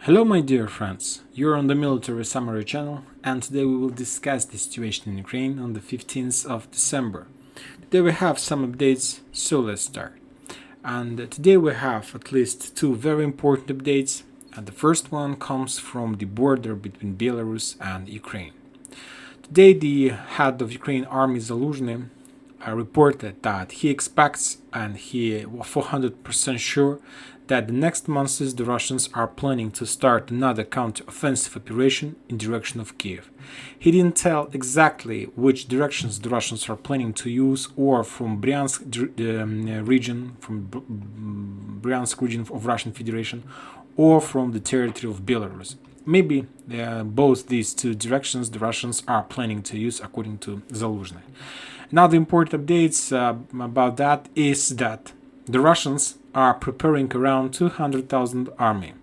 Hello my dear friends, you're on the Military Summary channel and today we will discuss the situation in Ukraine on the 15th of December. Today we have some updates, so let's start. And today we have at least two very important updates, and the first one comes from the border between Belarus and Ukraine. Today the head of Ukraine Army Zaluzhny reported that he expects and he was 400% sure that the next months the Russians are planning to start another counter-offensive operation in direction of Kiev. He didn't tell exactly which directions the Russians are planning to use, or from Bryansk region of Russian Federation, or from the territory of Belarus. Maybe both these two directions the Russians are planning to use, according to Zaluzhny. Now, the important updates about that is that the Russians are preparing around 200,000 army.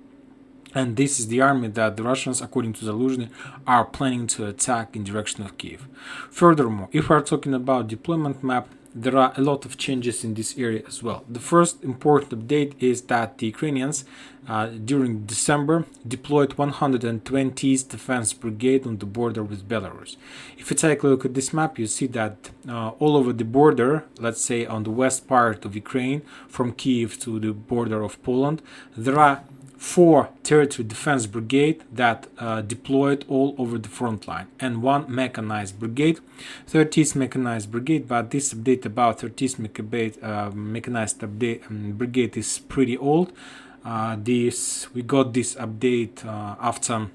And this is the army that the Russians, according to Zaluzhny, are planning to attack in direction of Kiev. Furthermore, if we are talking about deployment map, there are a lot of changes in this area as well. The first important update is that the Ukrainians during December deployed 120th Defense Brigade on the border with Belarus. If you take a look at this map, you see that all over the border, let's say on the west part of Ukraine, from Kiev to the border of Poland, there are 4 territory defense brigade that deployed all over the front line, and 1 mechanized brigade, 30th mechanized brigade. But this update about 30th mechanized brigade is pretty old. We got this update after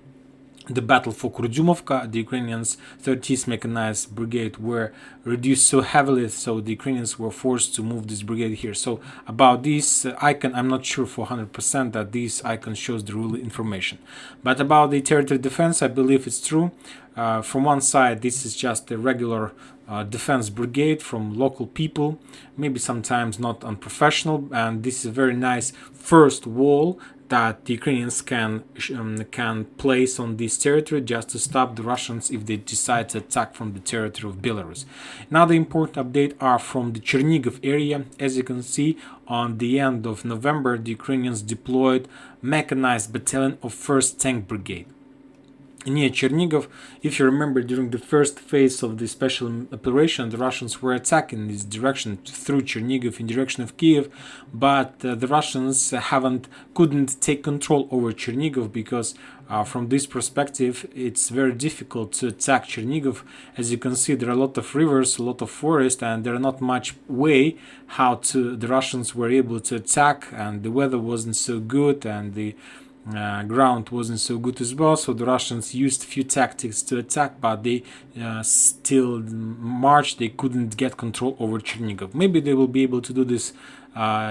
the battle for Kurdyumovka. The Ukrainians 30th Mechanized Brigade were reduced so heavily, so the Ukrainians were forced to move this brigade here. So about this icon, I'm not sure for 100% that this icon shows the real information. But about the territory defense, I believe it's true. From one side, this is just a regular defense brigade from local people, maybe sometimes not unprofessional, and this is a very nice first wall that the Ukrainians can place on this territory just to stop the Russians if they decide to attack from the territory of Belarus. Now the important update are from the Chernihiv area. As you can see, on the end of November, the Ukrainians deployed mechanized battalion of 1st Tank Brigade near Chernihiv. If you remember, during the first phase of the special operation, the Russians were attacking this direction through Chernihiv in direction of Kiev, but the Russians couldn't take control over Chernihiv because from this perspective it's very difficult to attack Chernihiv. As you can see, there are a lot of rivers, a lot of forest, and there are not much way how the Russians were able to attack, and the weather wasn't so good, and the ground wasn't so good as well, so the Russians used a few tactics to attack, but they still marched. They couldn't get control over Chernihiv. Maybe they will be able to do this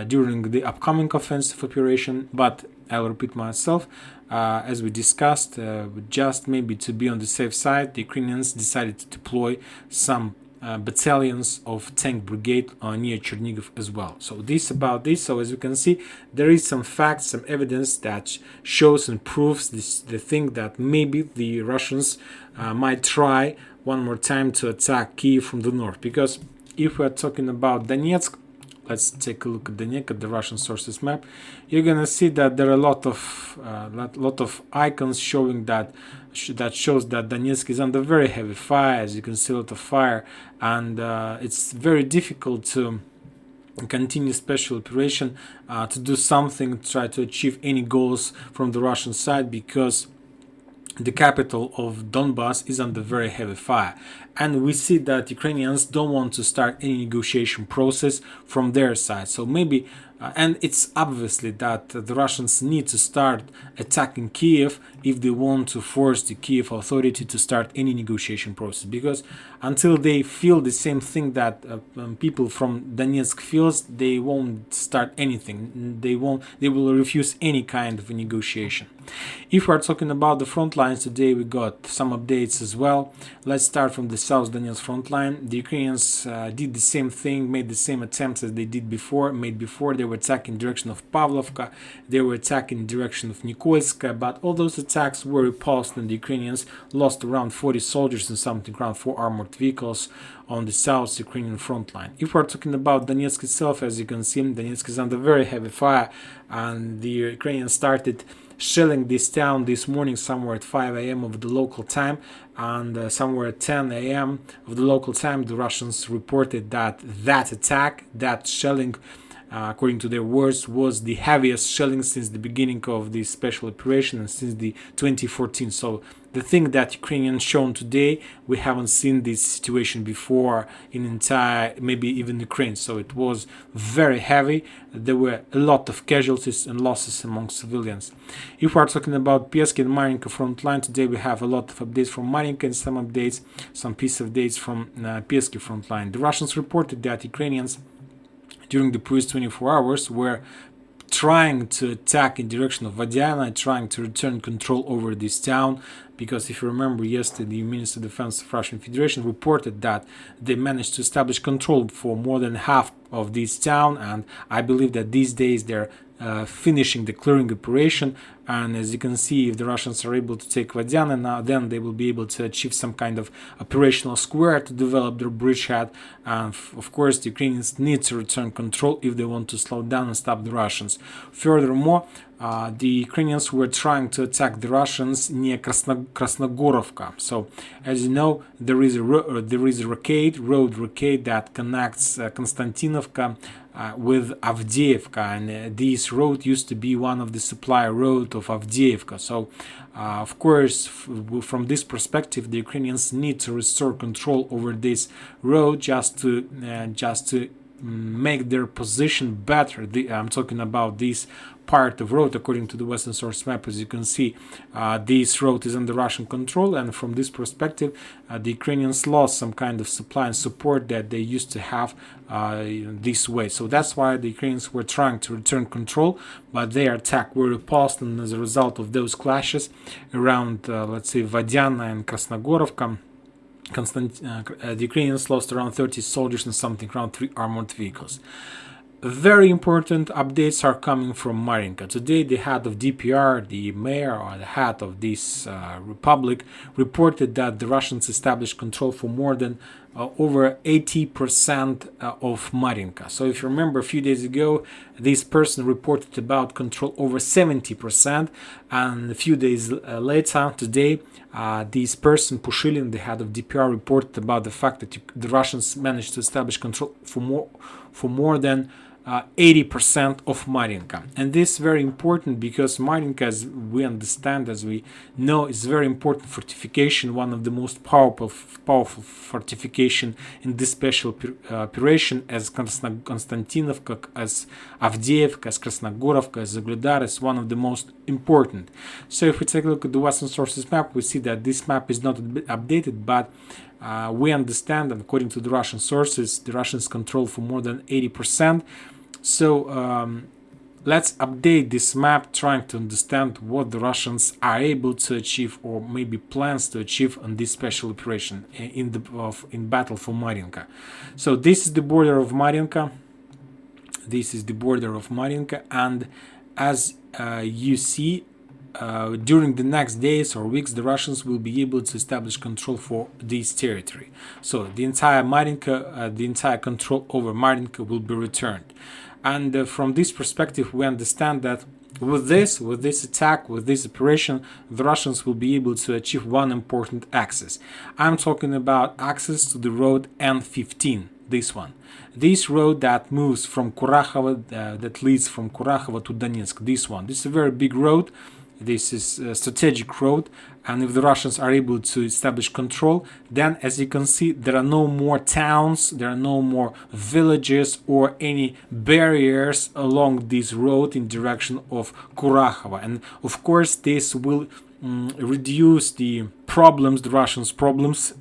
during the upcoming offensive operation, but I'll repeat myself, as we discussed, just maybe to be on the safe side, the Ukrainians decided to deploy some battalions of tank brigade near Chernihiv as well. So this about this. So as you can see, there is some facts, some evidence that shows and proves the thing that maybe the Russians might try one more time to attack Kiev from the north. Because if we are talking about Donetsk, let's take a look at Donetsk, at the Russian sources map. You're gonna see that there are a lot of icons showing that shows that Donetsk is under very heavy fire. As you can see, a lot of fire, and it's very difficult to continue special operation, to do something, try to achieve any goals from the Russian side, because the capital of Donbass is under very heavy fire, and we see that Ukrainians don't want to start any negotiation process from their side. So maybe and it's obviously that the Russians need to start attacking Kiev if they want to force the Kiev authority to start any negotiation process, because until they feel the same thing that people from Donetsk feels, they won't start anything. They will refuse any kind of a negotiation. If we are talking about the front lines today, we got some updates as well. Let's start from the South Donetsk front line. The Ukrainians did the same thing, made the same attempts as they did before. They were attacking in direction of Pavlovka, they were attacking in direction of Nikolska, but all those attacks were repulsed, and the Ukrainians lost around 40 soldiers and something around 4 armored vehicles on the South Ukrainian front line. If we're talking about Donetsk itself, as you can see, Donetsk is under very heavy fire, and the Ukrainians started shelling this town this morning somewhere at 5 a.m. of the local time, and somewhere at 10 a.m. of the local time, the Russians reported that attack, that shelling, according to their words, was the heaviest shelling since the beginning of this special operation and since the 2014. So the thing that Ukrainians shown today, we haven't seen this situation before in entire, maybe even Ukraine. So it was very heavy. There were a lot of casualties and losses among civilians. If we are talking about Piask and Marinka front line, today we have a lot of updates from Marinka and some piece of updates from Piask front line. The Russians reported that Ukrainians during the previous 24 hours were trying to attack in direction of Vadiana, trying to return control over this town, because if you remember yesterday, the Minister of Defense of Russian Federation reported that they managed to establish control for more than half of this town, and I believe that these days they're finishing the clearing operation. And as you can see, if the Russians are able to take Vadiana now, then they will be able to achieve some kind of operational square to develop their bridgehead. And of course, the Ukrainians need to return control if they want to slow down and stop the Russians. Furthermore, the Ukrainians were trying to attack the Russians near Krasnogorovka. So, as you know, there is a road rockade that connects Konstantinovka with Avdiivka, and this road used to be one of the supply road of Avdiivka. So, of course, from this perspective, the Ukrainians need to restore control over this road just to make their position better. I'm talking about this part of road. According to the Western source map, as you can see, this road is under Russian control, and from this perspective, the Ukrainians lost some kind of supply and support that they used to have this way. So that's why the Ukrainians were trying to return control, but their attack were repulsed, and as a result of those clashes around, let's say, Vadiana and Krasnogorovka, the Ukrainians lost around 30 soldiers and something around 3 armored vehicles. Very important updates are coming from Marinka. Today, the head of DPR, the mayor or the head of this republic, reported that the Russians established control for more than over 80% of Marinka. So if you remember, a few days ago, this person reported about control over 70%, and a few days later, today, this person, Pushilin, the head of DPR, reported about the fact that the Russians managed to establish control for more than 80% of Marinka. And this is very important because Marinka, as we understand, as we know, is very important fortification, one of the most powerful fortification in this special operation, as Konstantinovka, as Avdiivka, as Krasnogorovka, as Zagledar, is one of the most important. So if we take a look at the Western sources map, we see that this map is not updated, but we understand, and according to the Russian sources, the Russians control for more than 80%. So let's update this map, trying to understand what the Russians are able to achieve, or maybe plans to achieve, on this special operation in battle for Marinka. So this is the border of Marinka. This is the border of Marinka, and as you see, during the next days or weeks, the Russians will be able to establish control for this territory. So the entire Marinka, the entire control over Marinka will be returned. And from this perspective, we understand that with this attack, with this operation, the Russians will be able to achieve one important access. I'm talking about access to the road N15, this one. This road that moves from Kurakhova, that leads from Kurakhova to Donetsk, this one. This is a very big road. This is a strategic road, and if the Russians are able to establish control, then, as you can see, there are no more towns, there are no more villages or any barriers along this road in direction of Kurakhova. And of course, this will reduce the problems, the Russians' problems,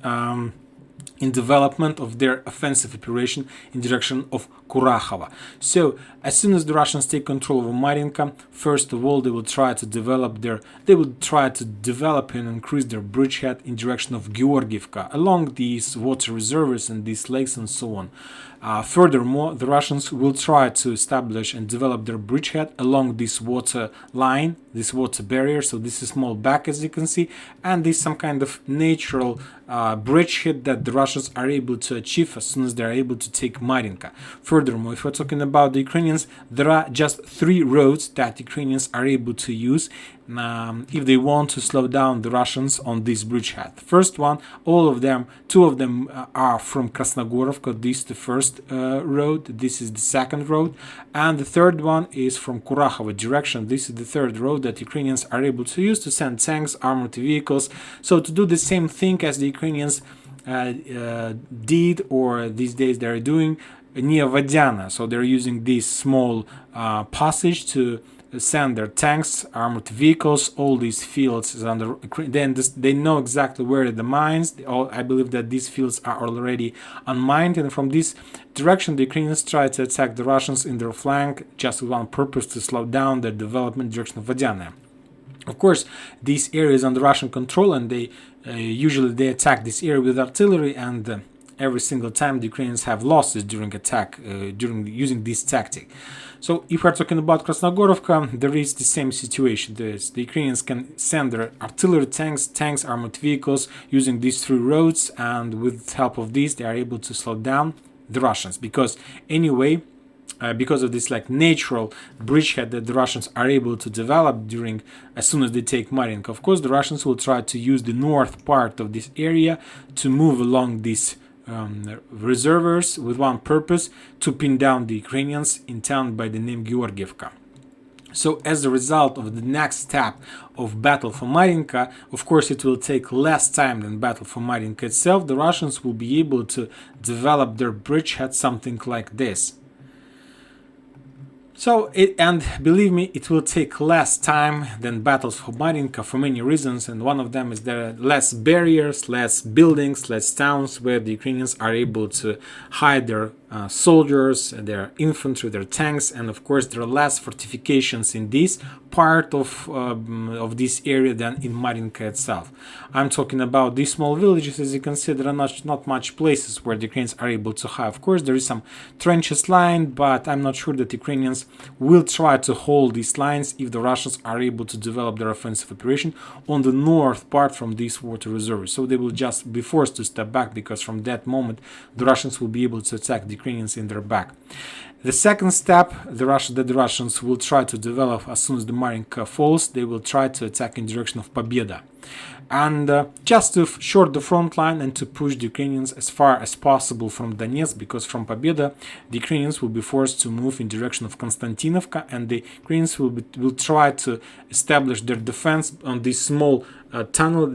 in development of their offensive operation in direction of Kurakhova. So as soon as the Russians take control of Marinka, first of all, they will try to develop and increase their bridgehead in direction of Georgievka along these water reservoirs and these lakes and so on. Furthermore, the Russians will try to establish and develop their bridgehead along this water line, this water barrier. So this is small back, as you can see, and this is some kind of natural bridgehead that the Russians are able to achieve as soon as they are able to take Marinka. Furthermore, if we're talking about the Ukrainians, there are just 3 roads that Ukrainians are able to use. if they want to slow down the Russians on this bridgehead. First one, two of them are from Krasnogorovka. This is the first road, this is the second road, and the third one is from Kurakhova direction. This is the third road that Ukrainians are able to use to send tanks, armored vehicles, so to do the same thing as the Ukrainians did, or these days they're doing, near Vadiana. So they're using this small passage to send their tanks, armored vehicles, all these fields under. Then they know exactly where are the mines. I believe that these fields are already unmined, and from this direction the Ukrainians try to attack the Russians in their flank, just with one purpose: to slow down their development direction of Vadiana. Of course, this area is under Russian control, and they usually attack this area with artillery, and every single time the Ukrainians have losses during attack, during using this tactic. So if we're talking about Krasnogorovka, there is the same situation. The Ukrainians can send their artillery, tanks, armored vehicles using these three roads, and with the help of these they are able to slow down the Russians, because anyway, because of this natural bridgehead that the Russians are able to develop as soon as they take Marinka. Of course, the Russians will try to use the north part of this area to move along these reservoirs with one purpose: to pin down the Ukrainians in town by the name Georgievka. So as a result of the next step of battle for Marinka, of course it will take less time than battle for Marinka itself. The Russians will be able to develop their bridgehead something like this. And believe me, it will take less time than battles for Marinka for many reasons, and one of them is there are less barriers, less buildings, less towns where the Ukrainians are able to hide their soldiers, their infantry, their tanks, and of course there are less fortifications in this part of this area than in Marinka itself. I'm talking about these small villages. As you can see, there are not much places where the Ukrainians are able to hide. Of course, there is some trenches lined, but I'm not sure that Ukrainians will try to hold these lines if the Russians are able to develop their offensive operation on the north part from these water reserves. So they will just be forced to step back, because from that moment the Russians will be able to attack the Ukrainians in their back. The second step that the Russians will try to develop as soon as the Marinka falls, they will try to attack in direction of Pobeda. And just to short the front line and to push the Ukrainians as far as possible from Donetsk, because from Pobeda the Ukrainians will be forced to move in direction of Konstantinovka, and the Ukrainians will try to establish their defense on this small tunnel,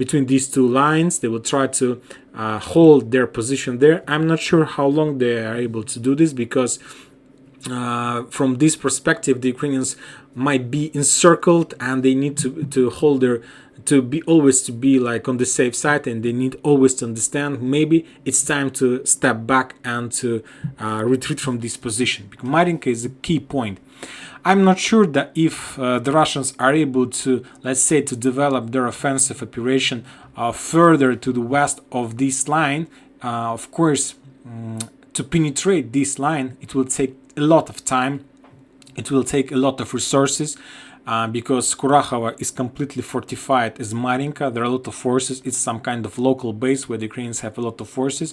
between these two lines. They will try to hold their position there. I'm not sure how long they are able to do this, because from this perspective the Ukrainians might be encircled, and they need to hold their always to be on the safe side, and they need always to understand maybe it's time to step back and to retreat from this position, because Marinka is a key point. I'm not sure that if the Russians are able to, let's say, to develop their offensive operation further to the west of this line. Of course, to penetrate this line, it will take a lot of time. It will take a lot of resources. Because Kurakhova is completely fortified as Marinka. There are a lot of forces. It's some kind of local base where the Ukrainians have a lot of forces.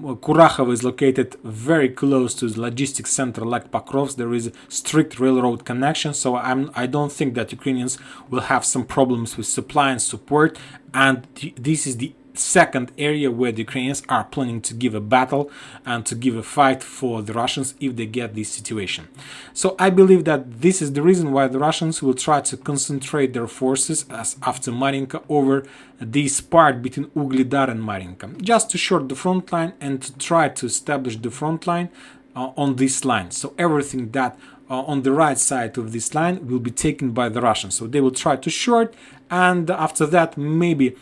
Kurakhova is located very close to the logistics center like Pokrovsk. There is a strict railroad connection, so I don't think that Ukrainians will have some problems with supply and support. And this is the second area where the Ukrainians are planning to give a battle and to give a fight for the Russians if they get this situation. So I believe that this is the reason why the Russians will try to concentrate their forces as after Marinka over this part between Uglidar and Marinka, just to short the front line and to try to establish the front line on this line. So everything that on the right side of this line will be taken by the Russians. So they will try to short, and after that maybe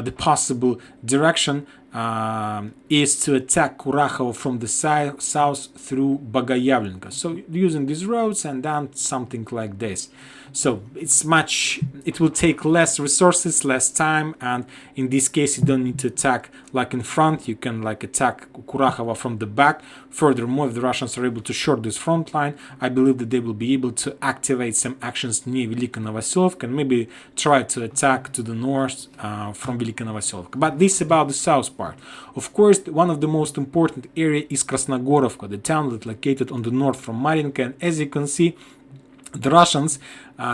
the possible direction is to attack Kurakhova from the south through Bagayavlenka. So using these roads and then something like this. So it will take less resources, less time, and in this case you don't need to attack like in front. You can attack Kurakhova from the back. Furthermore, if the Russians are able to short this front line, I believe that they will be able to activate some actions near Velika Novoselovka and maybe try to attack to the north from Velika Novoselovka. But this about the south part. Of course, one of the most important area is Krasnogorovka, the town that's located on the north from Marinka, and as you can see, the Russians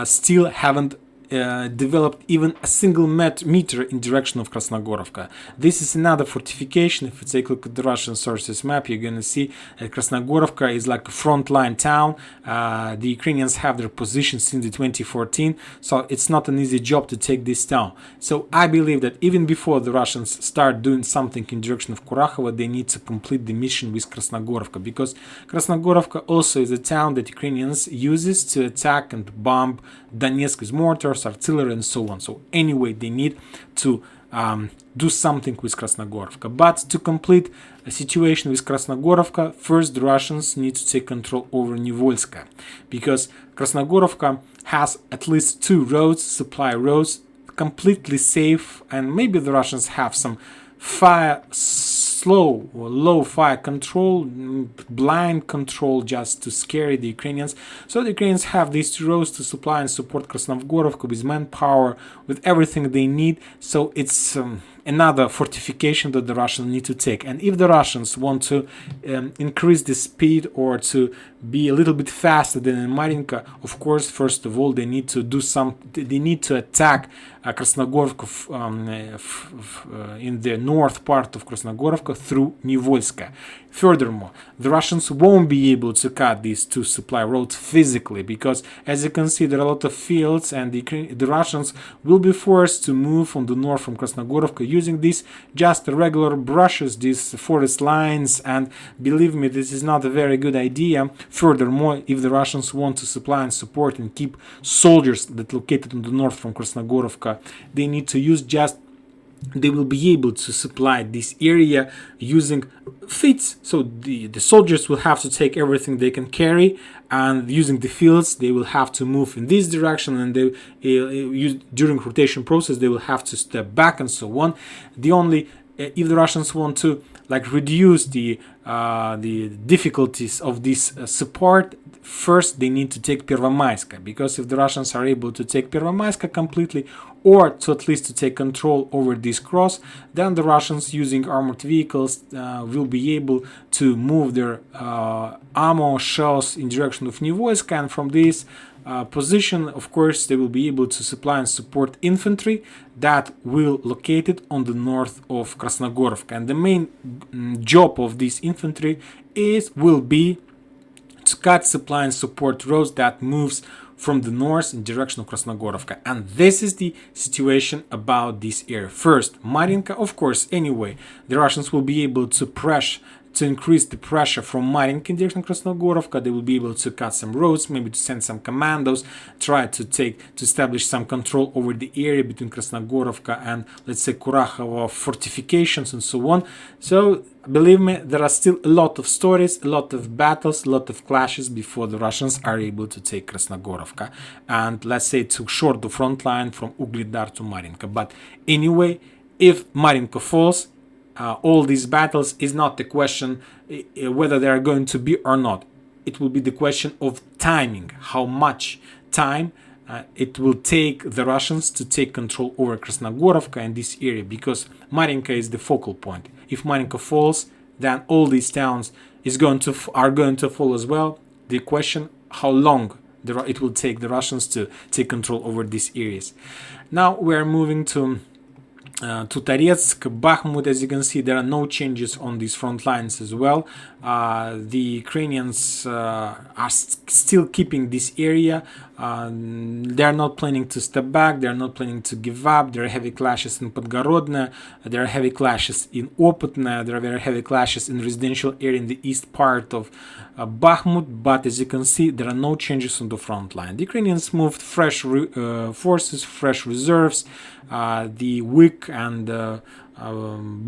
still haven't developed even a single meter in direction of Krasnogorovka. This is another fortification. If you take a look at the Russian sources map, you're going to see that Krasnogorovka is like a frontline town. The Ukrainians have their position since the 2014, so it's not an easy job to take this town. So I believe that even before the Russians start doing something in direction of Kurakhova, they need to complete the mission with Krasnogorovka, because Krasnogorovka also is a town that Ukrainians uses to attack and bomb Donetsk with mortars, artillery, and so on. So anyway, they need to do something with Krasnogorovka. But to complete a situation with Krasnogorovka, first the Russians need to take control over Nivolska, because Krasnogorovka has at least 2 roads, supply roads, completely safe, and maybe the Russians have some slow or low fire control, blind control, just to scare the Ukrainians. So the Ukrainians have these 2 roads to supply and support Krasnogorovka with manpower, with everything they need. So it's another fortification that the Russians need to take. And if the Russians want to increase the speed or to be a little bit faster than in Marinka, of course, first of all, they need to do they need to attack Krasnogorovka in the north part of Krasnogorovka through Nivolska. Furthermore, the Russians won't be able to cut these 2 supply roads physically, because as you can see, there are a lot of fields, and the Russians will be forced to move on the north from Krasnogorovka using these just regular brushes, these forest lines, and believe me, this is not a very good idea. Furthermore, if the Russians want to supply and support and keep soldiers that located on the north from Krasnogorovka, they need to use they will be able to supply this area using fits. So the soldiers will have to take everything they can carry, and using the fields they will have to move in this direction, and they during rotation process they will have to step back and so on. If the Russians want to reduce the difficulties of this support, first they need to take Pervomaiska, because if the Russians are able to take Pervomaiska completely, or to at least to take control over this cross, then the Russians using armored vehicles will be able to move their ammo shells in direction of Nivolska, and from this position, of course, they will be able to supply and support infantry that will located on the north of Krasnogorovka. And the main job of this infantry will be to cut supply and support roads that moves from the north in direction of Krasnogorovka. And this is the situation about this area. First, Marinka, of course, anyway, the Russians will be able to increase the pressure from Marinka in direction of Krasnogorovka. They will be able to cut some roads, maybe to send some commandos, try to establish some control over the area between Krasnogorovka and, let's say, Kurakhova fortifications and so on. So believe me, there are still a lot of stories, a lot of battles, a lot of clashes before the Russians are able to take Krasnogorovka and, let's say, to short the front line from Ugledar to Marinka. But anyway, if Marinka falls, all these battles is not the question whether they are going to be or not. It will be the question of timing, how much time it will take the Russians to take control over Krasnogorovka and this area, because Marinka is the focal point. If Marinka falls, then all these towns are going to fall as well. The question, how long it will take the Russians to take control over these areas. Now we are moving to Donetsk, Bakhmut. As you can see, there are no changes on these front lines as well. The Ukrainians are still keeping this area. They are not planning to step back. They are not planning to give up. There are heavy clashes in Podgorodne. There are heavy clashes in Opotne. There are very heavy clashes in residential area in the east part of Bakhmut. But as you can see, there are no changes on the front line. The Ukrainians moved fresh forces, fresh reserves. The weak and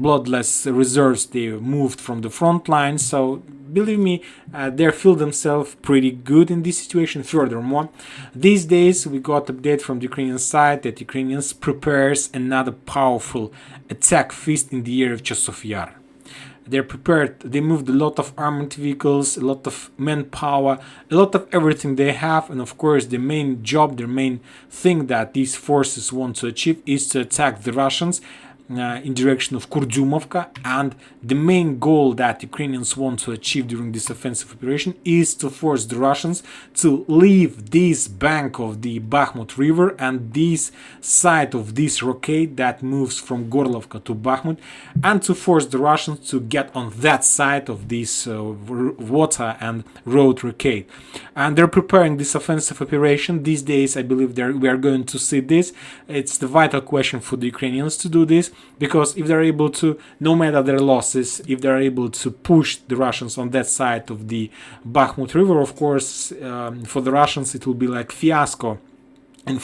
bloodless reserves, they moved from the front line. So believe me, they feel themselves pretty good in this situation. Furthermore, these days we got update from the Ukrainian side that Ukrainians prepares another powerful attack feast in the area of Chasov Yar. They're prepared. They moved a lot of armored vehicles, a lot of manpower, a lot of everything they have. And of course, the main job, the main thing that these forces want to achieve is to attack the Russians in direction of Kurdyumovka, and the main goal that Ukrainians want to achieve during this offensive operation is to force the Russians to leave this bank of the Bakhmut river and this side of this rocket that moves from Gorlovka to Bakhmut, and to force the Russians to get on that side of this water and road rocket. And they're preparing this offensive operation these days. I believe we are going to see this. It's the vital question for the Ukrainians to do this, because if they're able to, no matter their losses, if they're able to push the Russians on that side of the Bakhmut river, of course, for the Russians it will be like fiasco in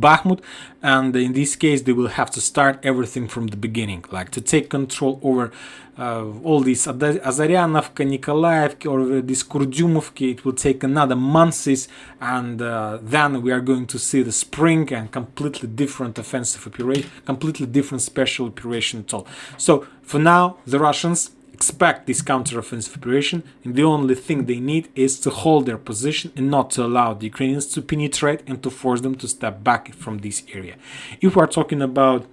Bakhmut, and in this case they will have to start everything from the beginning, like to take control over all these Azaryanovka, Nikolaevki, or this Kurdyumovki. It will take another months, and then we are going to see the spring and completely different offensive operation, completely different special operation at all. So for now, the Russians expect this counter-offensive operation, and the only thing they need is to hold their position and not to allow the Ukrainians to penetrate and to force them to step back from this area. If we are talking about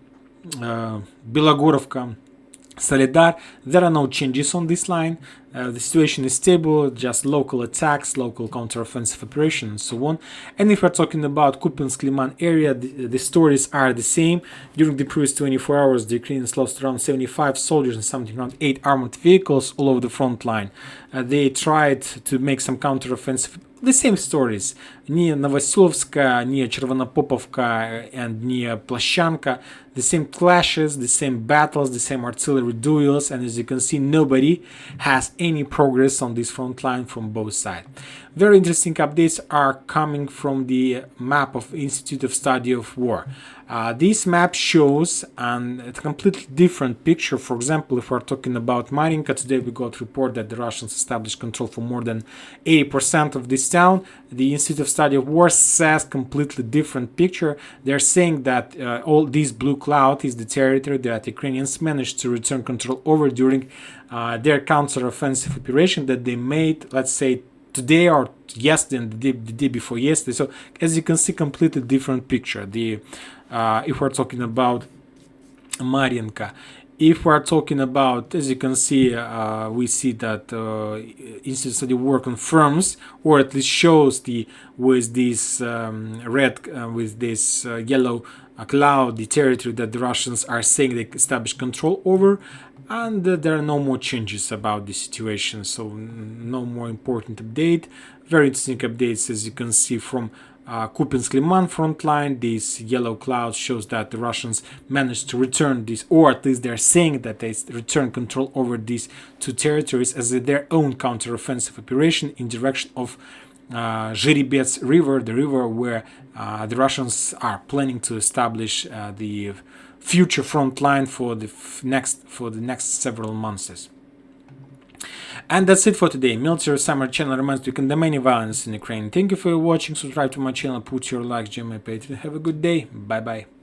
Belogorovka, Solidar, there are no changes on this line. The situation is stable, just local attacks, local counter-offensive operation, and so on. And if we're talking about Kupiansk-Liman area, the stories are the same. During the previous 24 hours, the Ukrainians lost around 75 soldiers and something around 8 armored vehicles all over the front line. They tried to make some counter-offensive. The same stories. Near Novosilovska, near Chervonopopovka, and near Plashanka. The same clashes, the same battles, the same artillery duels, and as you can see, nobody has any progress on this front line from both sides. Very interesting updates are coming from the map of Institute of Study of War. This map shows a completely different picture. For example, if we're talking about Marinka, today we got report that the Russians established control for more than 80% of this town. The Institute of Study of War says completely different picture. They're saying that all this blue cloud is the territory that Ukrainians managed to return control over during their counter-offensive operation that they made, let's say, today or yesterday, the day before yesterday. So as you can see, completely different picture. If we're talking about Marinka, if we're talking about, as you can see, we see that Institute of Study of War confirms, or at least shows with this with this yellow cloud, the territory that the Russians are saying they established control over, and there are no more changes about the situation. So no more important update. Very interesting updates, as you can see, from Kupiansk-Liman front line. This yellow cloud shows that the Russians managed to return this, or at least they're saying that they return control over these two territories as their own counter-offensive operation in direction of Zhiribets River, the river where the Russians are planning to establish the future front line for the next several months. And that's it for today. Military Summer channel reminds you can condemn any violence in Ukraine. Thank you for watching. Subscribe to my channel, put your likes, join my page. Have a good day. Bye bye.